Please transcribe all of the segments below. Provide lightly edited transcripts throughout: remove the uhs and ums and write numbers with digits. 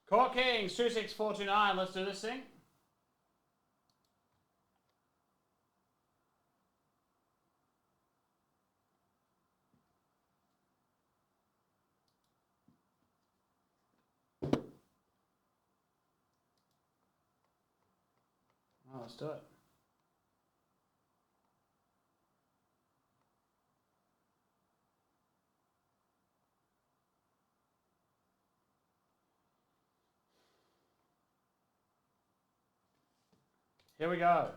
Court Kings 26429. Let's do this thing. Oh, let's do it. Here we go.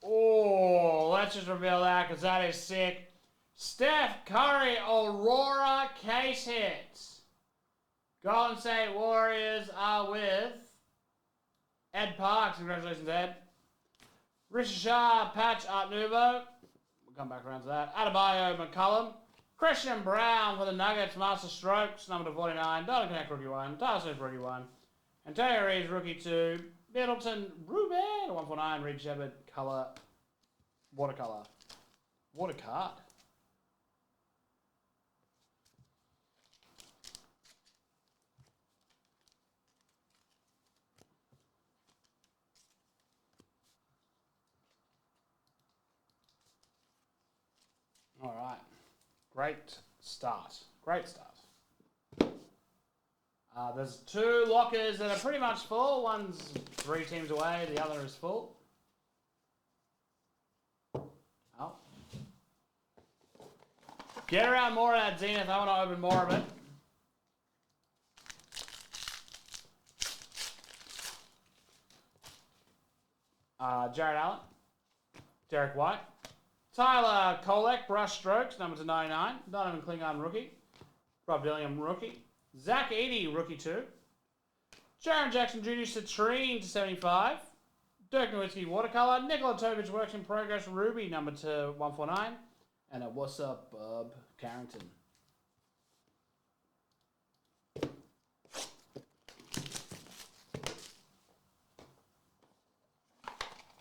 Oh, let's just reveal that because that is sick. Steph Curry Aurora case hits. Golden State Warriors are with Ed Parks. Congratulations, Ed. Richard Shah, Patch Art Nouveau. We'll come back around to that. Adebayo McCullum. Christian Brown for the Nuggets, Master Strokes, number 49. Donald Connect, rookie 1. Tyler Smith, rookie 1. Antonio Reeves, rookie 2. Middleton, Ruben, 149. Reed Shepard, color, watercolor. Water card. All right. Great start. Great start. There's 2 lockers that are pretty much full. One's 3 teams away. The other is full. Oh. Get around more of that Zenith. I want to open more of it. Jared Allen. Derek White. Tyler Kolek, brush strokes, number to 99. Donovan Klingon, rookie. Rob Dillingham, rookie. Zach Edey, rookie 2. Jaron Jackson Jr., Citrine to 75. Dirk Nowitzki, watercolor. Nikola Tovic, works in progress, Ruby, number to 149. And a what's up, Bub Carrington.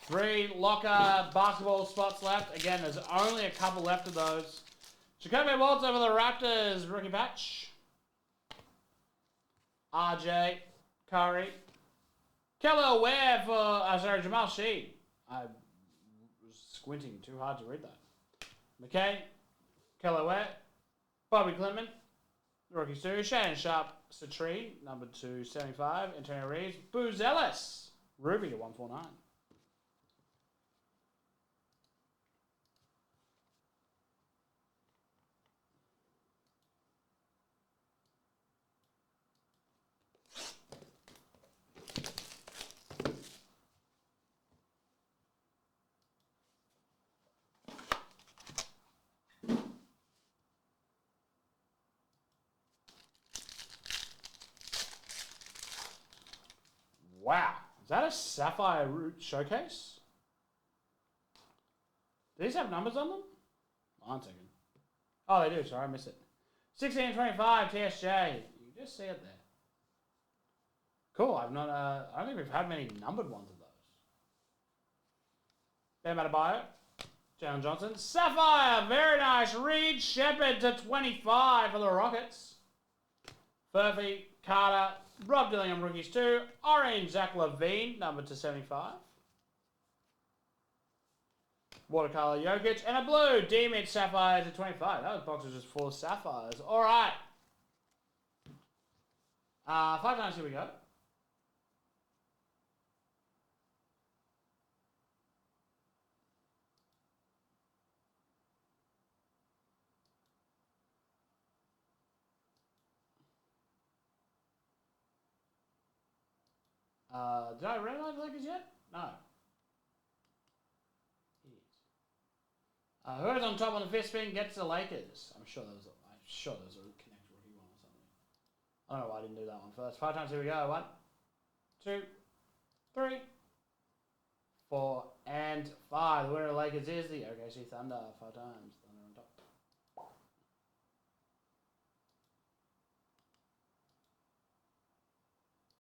Three locker basketball spots left. Again, there's only a couple left of those. Jacoby Waltz over the Raptors, rookie patch. RJ Curry. Keller Ware for, Jamal Sheed. I was squinting too hard to read that. McKay. Keller Ware. Bobby Clinton. Rookies 2. Shannon Sharp, Citrine, number 275. Antonio Reeves. Booz Ellis. Ruby to 149. Wow. Is that a Sapphire Root showcase? Do these have numbers on them? One second. Oh, they do. Sorry, I missed it. 1625 TSJ. You can just see it there. Cool. I've not. I don't think we've had many numbered ones of those. Bam Adebayo. Jalen Johnson. Sapphire. Very nice. Reed Shepard to 25 for the Rockets. Furphy. Carter. Rob Dillingham, rookies 2. Orange, Zach LaVine, number to 75. Watercolor Jokic. And a blue, D-Mid Sapphire to 25. That box was just full of sapphires. All right. 5 times, here we go. Did I randomize the Lakers yet? No. Whoever's on top on the fifth spin gets the Lakers. I'm sure there was a Connect rookie one or something. I don't know why I didn't do that one first. 5 times, here we go. 1, 2, 3, 4, and 5. The winner of the Lakers is the OKC Thunder. 5 times.